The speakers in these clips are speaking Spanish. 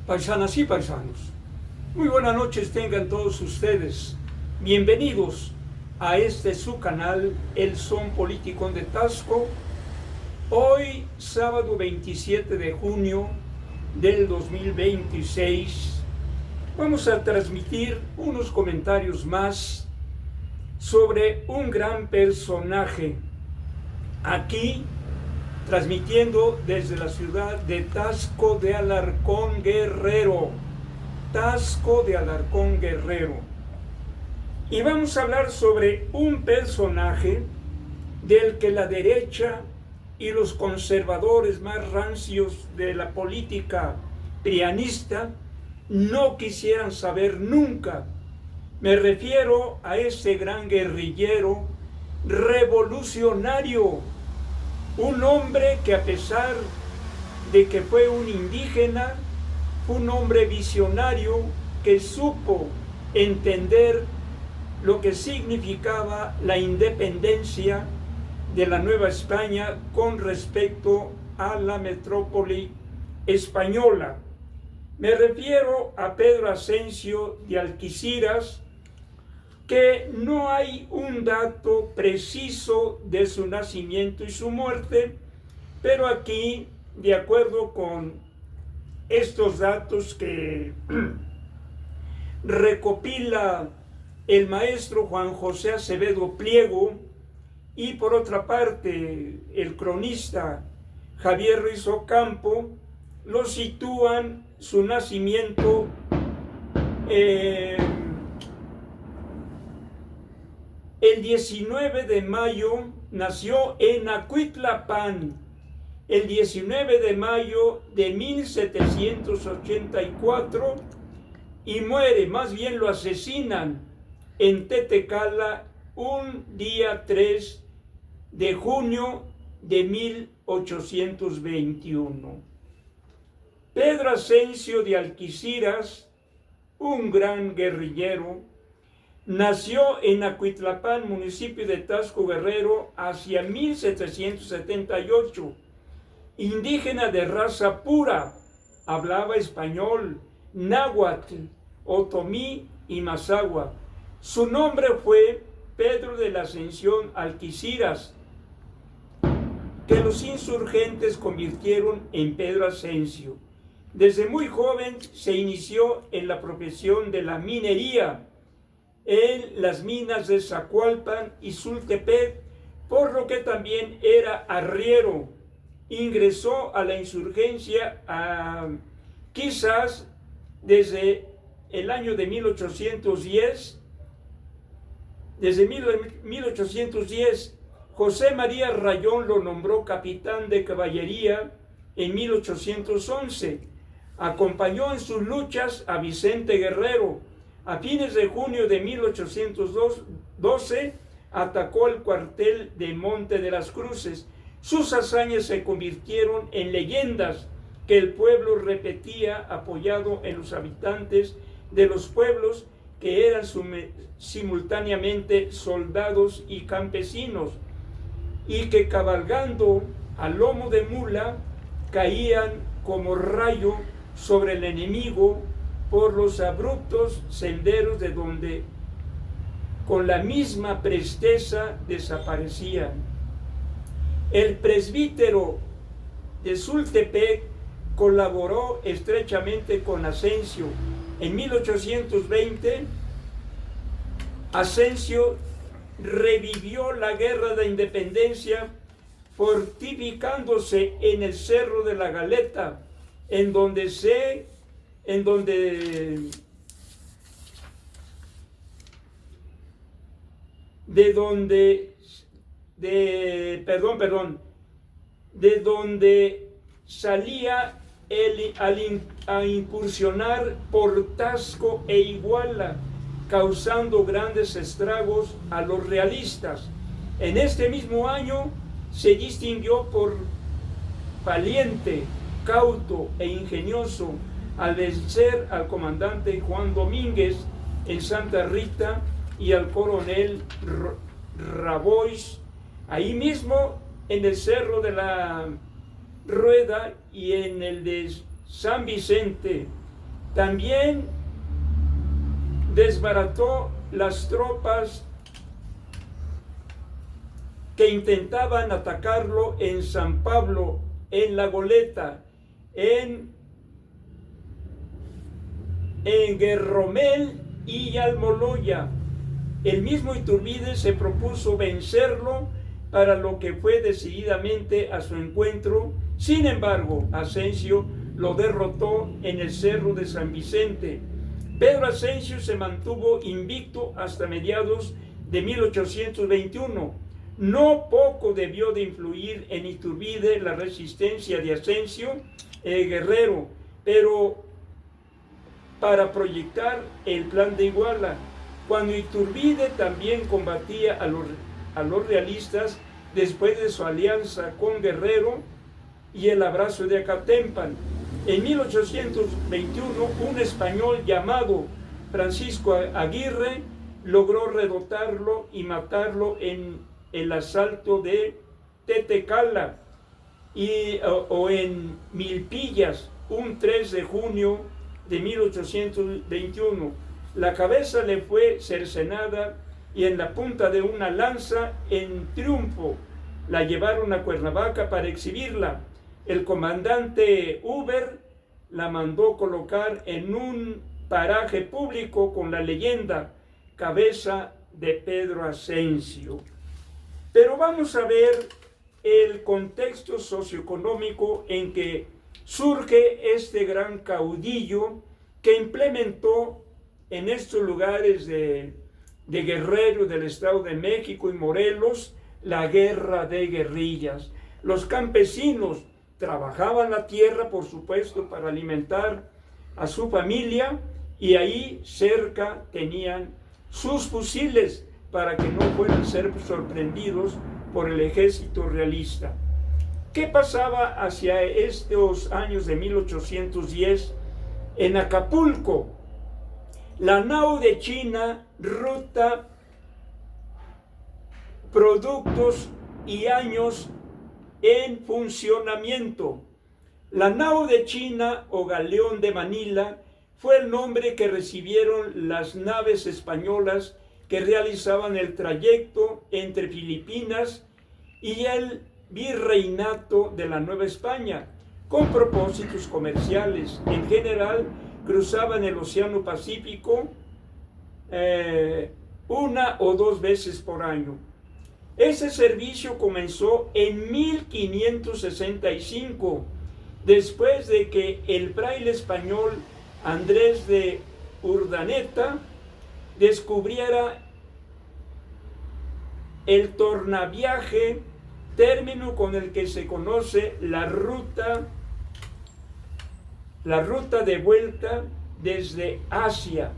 Paisanas y paisanos, muy buenas noches tengan todos ustedes. Bienvenidos a este su canal, El Son Político de Tasco. Hoy, sábado 27 de junio del 2026, vamos a transmitir unos comentarios más sobre un gran personaje. Aquí, transmitiendo desde la ciudad de Tasco de Alarcón, Guerrero. Tasco de Alarcón, Guerrero. Y vamos a hablar sobre un personaje del que la derecha y los conservadores más rancios de la política prianista no quisieran saber nunca. Me refiero a ese gran guerrillero revolucionario, un hombre que, a pesar de que fue un indígena, fue un hombre visionario que supo entender lo que significaba la independencia de la Nueva España con respecto a la metrópoli española. Me refiero a Pedro Ascencio de Algeciras, que no hay un dato preciso de su nacimiento y su muerte, pero aquí, de acuerdo con estos datos que recopila el maestro Juan José Acevedo Pliego, y por otra parte el cronista Javier Ruiz Ocampo, lo sitúan su nacimiento el 19 de mayo, nació en Acuitlapán, el 19 de mayo de 1784, y muere, más bien lo asesinan, en Tetecala un día 3 de junio de 1821. Pedro Ascencio de Algeciras, un gran guerrillero, nació en Acuitlapán, municipio de Tasco, Guerrero, hacia 1778. Indígena de raza pura, hablaba español, náhuatl, otomí y mazahua. Su nombre fue Pedro de la Ascensión Algeciras, que los insurgentes convirtieron en Pedro Ascencio. Desde muy joven se inició en la profesión de la minería en las minas de Zacualpan y Sultepec, por lo que también era arriero. Ingresó a la insurgencia quizás desde el año de 1810. Desde 1810, José María Rayón lo nombró capitán de caballería en 1811. Acompañó en sus luchas a Vicente Guerrero. A fines de junio de 1812 atacó el cuartel de Monte de las Cruces. Sus hazañas se convirtieron en leyendas que el pueblo repetía, apoyado en los habitantes de los pueblos que eran simultáneamente soldados y campesinos, y que cabalgando a lomo de mula caían como rayo sobre el enemigo por los abruptos senderos de donde con la misma presteza desaparecían. El presbítero de Sultepec colaboró estrechamente con Ascencio. En 1820, Ascencio revivió la guerra de independencia fortificándose en el Cerro de la Galeta, en donde salía a incursionar por Tasco e Iguala, causando grandes estragos a los realistas. En este mismo año se distinguió por valiente, cauto e ingenioso al vencer al comandante Juan Domínguez en Santa Rita y al coronel Rabois, ahí mismo en el Cerro de la Rueda y en el de San Vicente. También desbarató las tropas que intentaban atacarlo en San Pablo, en La Goleta, en Guerromel y Almoloya. El mismo Iturbide se propuso vencerlo, para lo que fue decididamente a su encuentro. Sin embargo, Asensio lo derrotó en el Cerro de San Vicente. Pedro Asensio se mantuvo invicto hasta mediados de 1821. No poco debió de influir en Iturbide la resistencia de Asensio Guerrero, pero para proyectar el plan de Iguala, cuando Iturbide también combatía a los realistas después de su alianza con Guerrero y el abrazo de Acatempan. En 1821, un español llamado Francisco Aguirre logró derrotarlo y matarlo en el asalto de Tetecala o en Milpillas, un 3 de junio de 1821. La cabeza le fue cercenada y en la punta de una lanza, en triunfo, la llevaron a Cuernavaca para exhibirla. El comandante Huber la mandó colocar en un paraje público con la leyenda cabeza de Pedro Asensio. Pero vamos a ver el contexto socioeconómico en que surge este gran caudillo que implementó en estos lugares de Guerrero, del Estado de México y Morelos, la guerra de guerrillas. Los campesinos trabajaban la tierra, por supuesto, para alimentar a su familia, y ahí cerca tenían sus fusiles para que no puedan ser sorprendidos por el ejército realista. ¿Qué pasaba hacia estos años de 1810? En Acapulco, la nao de China ruta productos y años en funcionamiento. La nao de China o galeón de Manila fue el nombre que recibieron las naves españolas que realizaban el trayecto entre Filipinas y el virreinato de la Nueva España, con propósitos comerciales. En general, cruzaban el Océano Pacífico una o dos veces por año. Ese servicio comenzó en 1565, después de que el fraile español Andrés de Urdaneta descubriera el tornaviaje, término con el que se conoce la ruta de vuelta desde Asia,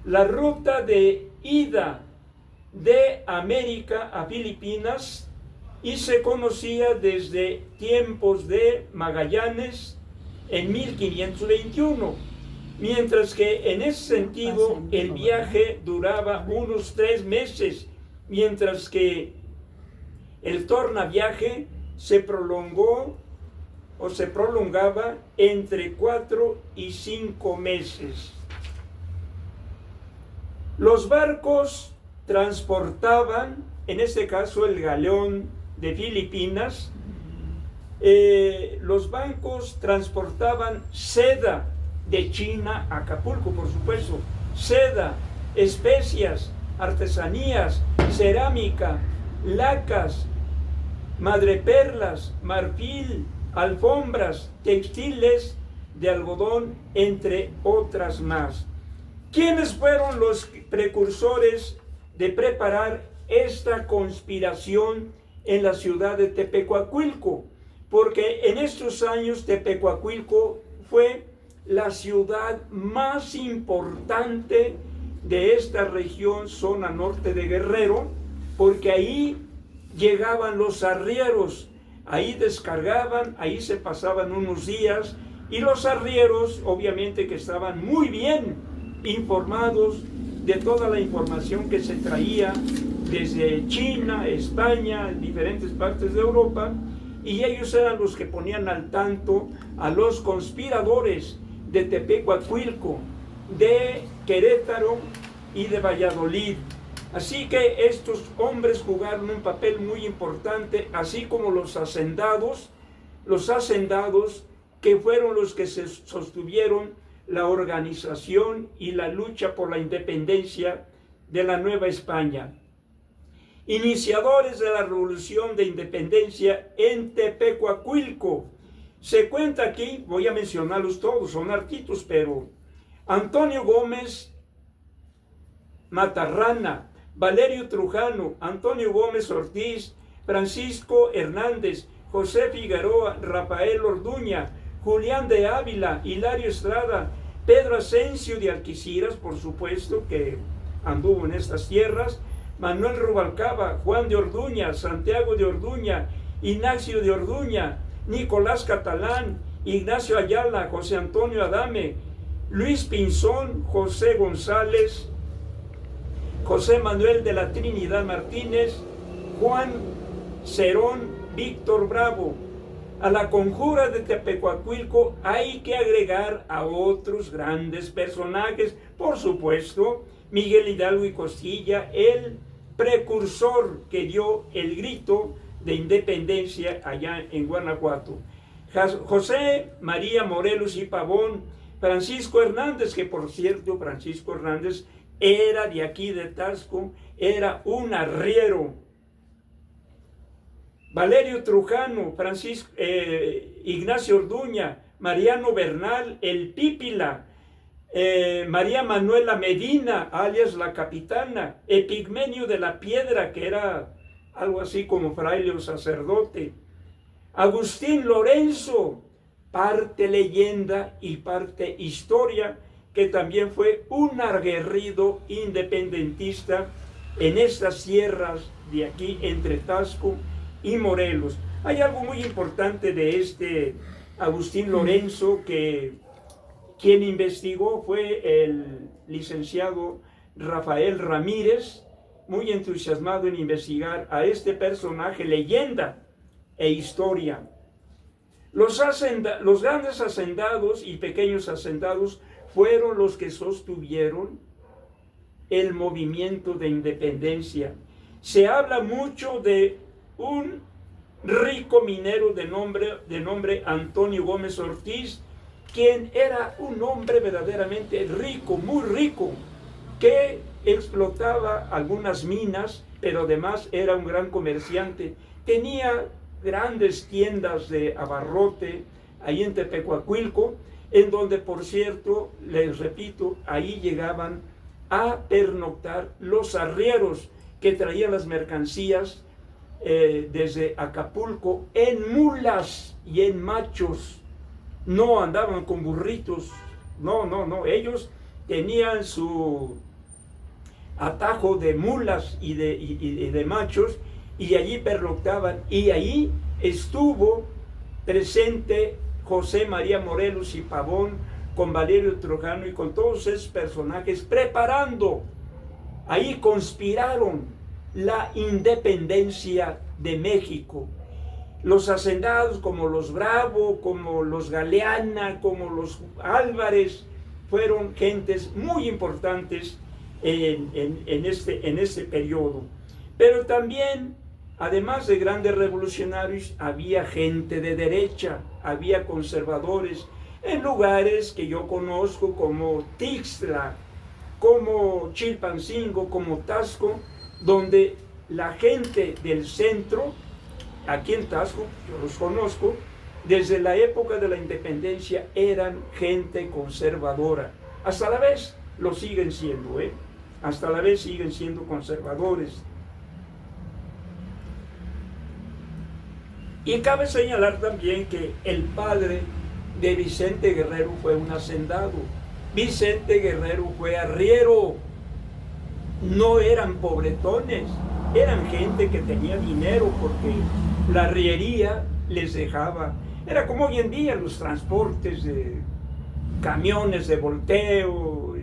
la ruta de ida de América a Filipinas, y se conocía desde tiempos de Magallanes en 1521, mientras que en ese sentido el viaje duraba unos 3 meses, mientras que el tornaviaje se prolongó o se prolongaba entre 4 y 5 meses. Los barcos transportaban, en este caso el galeón de Filipinas, los barcos transportaban seda de China a Acapulco, por supuesto, seda, especias, artesanías, cerámica, lacas, madreperlas, marfil, alfombras, textiles de algodón, entre otras más. ¿Quiénes fueron los precursores de preparar esta conspiración en la ciudad de Tepecuacuilco? Porque en estos años Tepecuacuilco fue la ciudad más importante de esta región, zona norte de Guerrero, porque ahí llegaban los arrieros, ahí descargaban, ahí se pasaban unos días, y los arrieros obviamente que estaban muy bien informados de toda la información que se traía desde China, España, diferentes partes de Europa, y ellos eran los que ponían al tanto a los conspiradores de Tepecuacuilco, de Querétaro y de Valladolid. Así que estos hombres jugaron un papel muy importante, así como los hacendados que fueron los que se sostuvieron la organización y la lucha por la independencia de la Nueva España. Iniciadores de la Revolución de Independencia en Tepecuacuilco. Se cuenta aquí, voy a mencionarlos todos, son hartitos, pero Antonio Gómez Matarrana, Valerio Trujano, Antonio Gómez Ortiz, Francisco Hernández, José Figueroa, Rafael Orduña, Julián de Ávila, Hilario Estrada, Pedro Asensio de Alquiciras, por supuesto, que anduvo en estas tierras, Manuel Rubalcaba, Juan de Orduña, Santiago de Orduña, Ignacio de Orduña, Nicolás Catalán, Ignacio Ayala, José Antonio Adame, Luis Pinzón, José González, José Manuel de la Trinidad Martínez, Juan Cerón, Víctor Bravo. A la conjura de Tepecuacuilco hay que agregar a otros grandes personajes, por supuesto, Miguel Hidalgo y Costilla, el precursor que dio el grito de independencia allá en Guanajuato. José María Morelos y Pavón, Francisco Hernández, que por cierto, Francisco Hernández era de aquí de Taxco, era un arriero. Valerio Trujano, Ignacio Orduña, Mariano Bernal, el Pípila, María Manuela Medina, alias la Capitana, Epigmenio de la Piedra, que era algo así como fraile o sacerdote, Agustín Lorenzo, parte leyenda y parte historia, que también fue un aguerrido independentista en estas sierras de aquí entre Taxco y Morelos. Hay algo muy importante de este Agustín Lorenzo, que quien investigó fue el licenciado Rafael Ramírez, muy entusiasmado en investigar a este personaje, leyenda e historia. Los grandes hacendados y pequeños hacendados fueron los que sostuvieron el movimiento de independencia. Se habla mucho de un rico minero de nombre Antonio Gómez Ortiz, quien era un hombre verdaderamente rico, muy rico, que explotaba algunas minas, pero además era un gran comerciante. Tenía grandes tiendas de abarrote ahí en Tepecuacuilco, en donde, por cierto, les repito, ahí llegaban a pernoctar los arrieros que traían las mercancías desde Acapulco en mulas y en machos. No andaban con burritos, no, ellos tenían su atajo de mulas y de machos, y allí pernoctaban, y ahí estuvo presente José María Morelos y Pavón con Valerio Trujano y con todos esos personajes preparando, ahí conspiraron la independencia de México. Los hacendados como los Bravo, como los Galeana, como los Álvarez, fueron gentes muy importantes en este periodo. Pero también, además de grandes revolucionarios, había gente de derecha, había conservadores en lugares que yo conozco como Tixla, como Chilpancingo, como Taxco, donde la gente del centro, aquí en Taxco, yo los conozco, desde la época de la independencia eran gente conservadora. Hasta la vez lo siguen siendo, hasta la vez siguen siendo conservadores. Y cabe señalar también que el padre de Vicente Guerrero fue un hacendado. Vicente Guerrero fue arriero. No eran pobretones, eran gente que tenía dinero porque la arriería les dejaba. Era como hoy en día los transportes de camiones de volteo,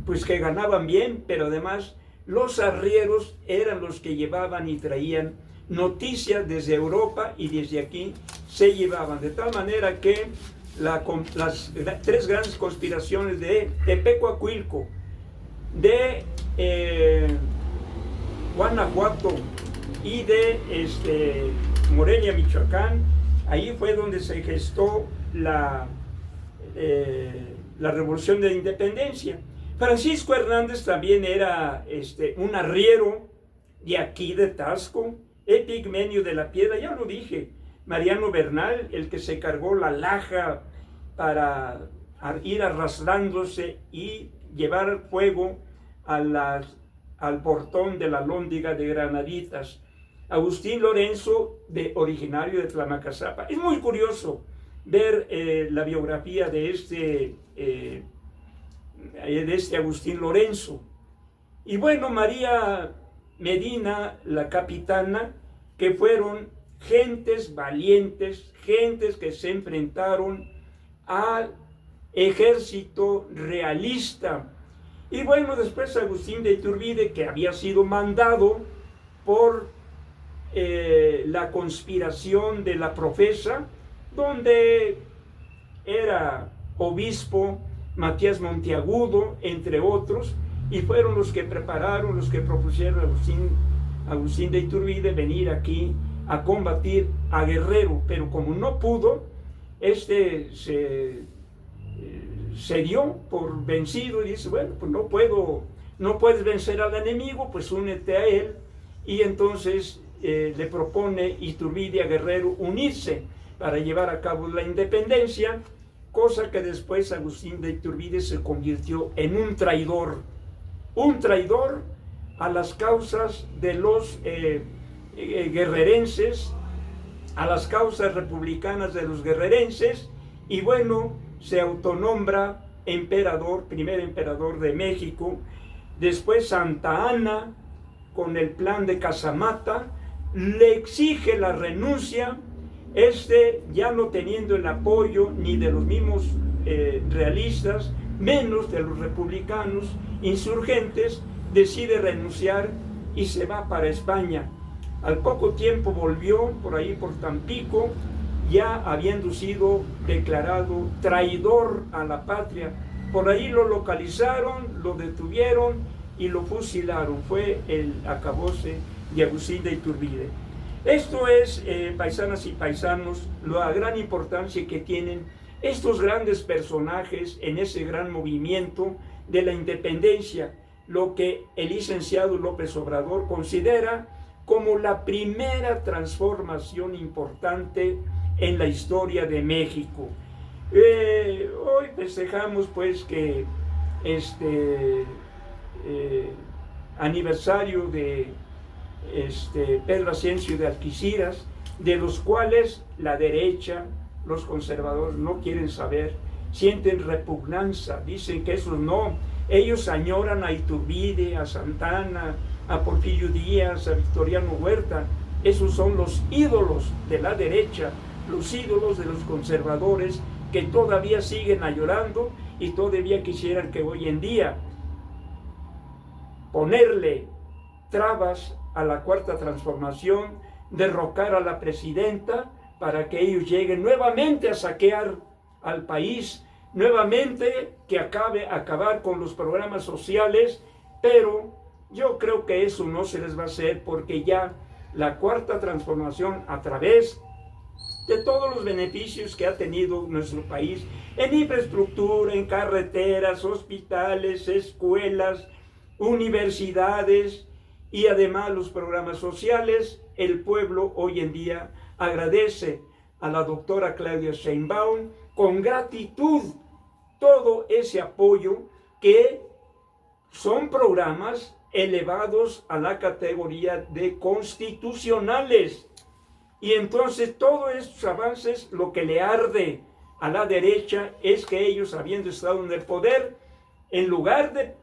pues que ganaban bien, pero además los arrieros eran los que llevaban y traían noticias desde Europa, y desde aquí se llevaban, de tal manera que las tres grandes conspiraciones de Tepecuacuilco, de Guanajuato y de Morelia, Michoacán. Ahí fue donde se gestó la Revolución de la Independencia. Francisco Hernández también era un arriero de aquí de Taxco, Epigmenio de la Piedra, ya lo dije, Mariano Bernal, el que se cargó la laja para ir arrastrándose y llevar fuego al portón de la Lóndiga de Granaditas. Agustín Lorenzo, originario de Tlamacazapa. Es muy curioso ver la biografía de este Agustín Lorenzo. Y bueno, María Medina, la capitana, que fueron gentes valientes, gentes que se enfrentaron al ejército realista. Y bueno, después Agustín de Iturbide, que había sido mandado por la conspiración de la Profesa, donde era obispo Matías Monteagudo, entre otros, y fueron los que prepararon, los que propusieron a Agustín de Iturbide venir aquí a combatir a Guerrero, pero como no pudo, se dio por vencido y dice, bueno, pues no puedes vencer al enemigo, pues únete a él, y entonces le propone Iturbide a Guerrero unirse para llevar a cabo la independencia, cosa que después Agustín de Iturbide se convirtió en un traidor a las causas de los guerrerenses, a las causas republicanas de los guerrerenses, y bueno, se autonombra primer emperador de México. Después Santa Anna, con el plan de Casamata, le exige la renuncia, ya no teniendo el apoyo ni de los mismos realistas, menos de los republicanos insurgentes, decide renunciar y se va para España. Al poco tiempo volvió por ahí por Tampico, ya habiendo sido declarado traidor a la patria. Por ahí lo localizaron, lo detuvieron y lo fusilaron. Fue el acabose de Agustín de Iturbide. Esto es, paisanas y paisanos, la gran importancia que tienen estos grandes personajes en ese gran movimiento de la independencia, lo que el licenciado López Obrador considera como la primera transformación importante en la historia de México. Hoy festejamos pues que aniversario de Pedro Ascencio de Alquiciras, de los cuales la derecha, los conservadores no quieren saber, sienten repugnancia, dicen que esos no, ellos añoran a Iturbide, a Santana, a Porfirio Díaz, a Victoriano Huerta. Esos son los ídolos de la derecha, los ídolos de los conservadores que todavía siguen añorando y todavía quisieran que hoy en día ponerle trabas a la Cuarta Transformación, derrocar a la presidenta para que ellos lleguen nuevamente a saquear al país, nuevamente que acabar con los programas sociales, pero yo creo que eso no se les va a hacer porque ya la Cuarta Transformación, a través de todos los beneficios que ha tenido nuestro país en infraestructura, en carreteras, hospitales, escuelas, universidades y además los programas sociales, el pueblo hoy en día agradece a la doctora Claudia Sheinbaum con gratitud todo ese apoyo, que son programas elevados a la categoría de constitucionales. Y entonces todos estos avances, lo que le arde a la derecha es que ellos, habiendo estado en el poder, en lugar de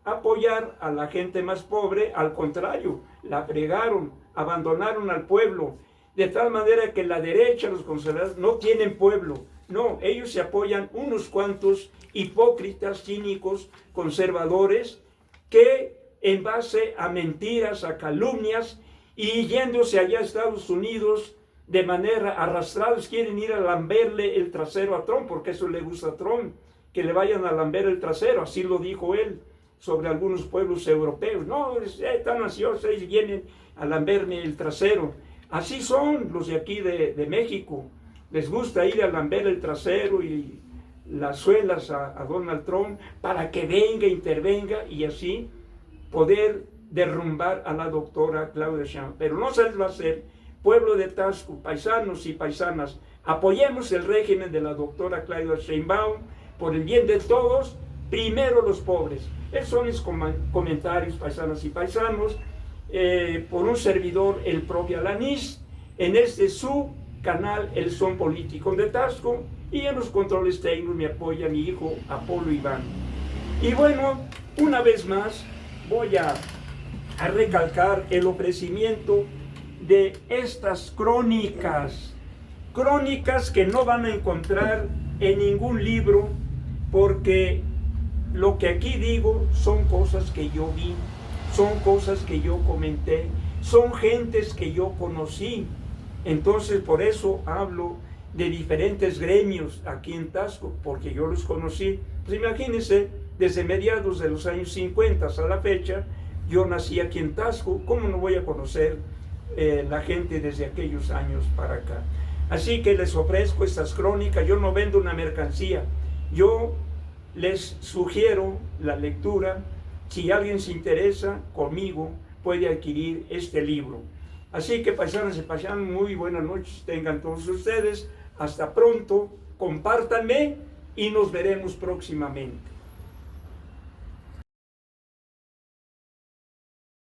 apoyar a la gente más pobre, al contrario, la fregaron, abandonaron al pueblo, de tal manera que la derecha, los conservadores, no tienen pueblo. No, ellos se apoyan unos cuantos hipócritas, cínicos, conservadores, que en base a mentiras, a calumnias, y yéndose allá a Estados Unidos, de manera arrastrados, quieren ir a lamberle el trasero a Trump, porque eso le gusta a Trump, que le vayan a lamber el trasero, así lo dijo él sobre algunos pueblos europeos. No, están ansiosos y vienen a lamberme el trasero. Así son los de aquí de México, les gusta ir a lamber el trasero y las suelas a Donald Trump para que venga, intervenga y así poder derrumbar a la doctora Claudia Sheinbaum. Pero no se les va a hacer. Pueblo de Taxco, paisanos y paisanas, apoyemos el régimen de la doctora Claudia Sheinbaum por el bien de todos, primero los pobres. Esos son mis comentarios, paisanas y paisanos, por un servidor, el propio Alanís, en este su canal El Son Político de Taxco, y en los controles técnicos me apoya mi hijo Apolo Iván. Y bueno, una vez más voy a recalcar el ofrecimiento de estas crónicas que no van a encontrar en ningún libro, porque lo que aquí digo son cosas que yo vi, son cosas que yo comenté, son gentes que yo conocí. Entonces por eso hablo de diferentes gremios aquí en Taxco, porque yo los conocí. Pues imagínense, desde mediados de los años 50 a la fecha, yo nací aquí en Taxco, ¿cómo no voy a conocer la gente desde aquellos años para acá? Así que les ofrezco estas crónicas. Yo no vendo una mercancía, yo les sugiero la lectura. Si alguien se interesa conmigo, puede adquirir este libro. Así que paisanos y paisanas, muy buenas noches tengan todos ustedes. Hasta pronto, compártanme y nos veremos próximamente.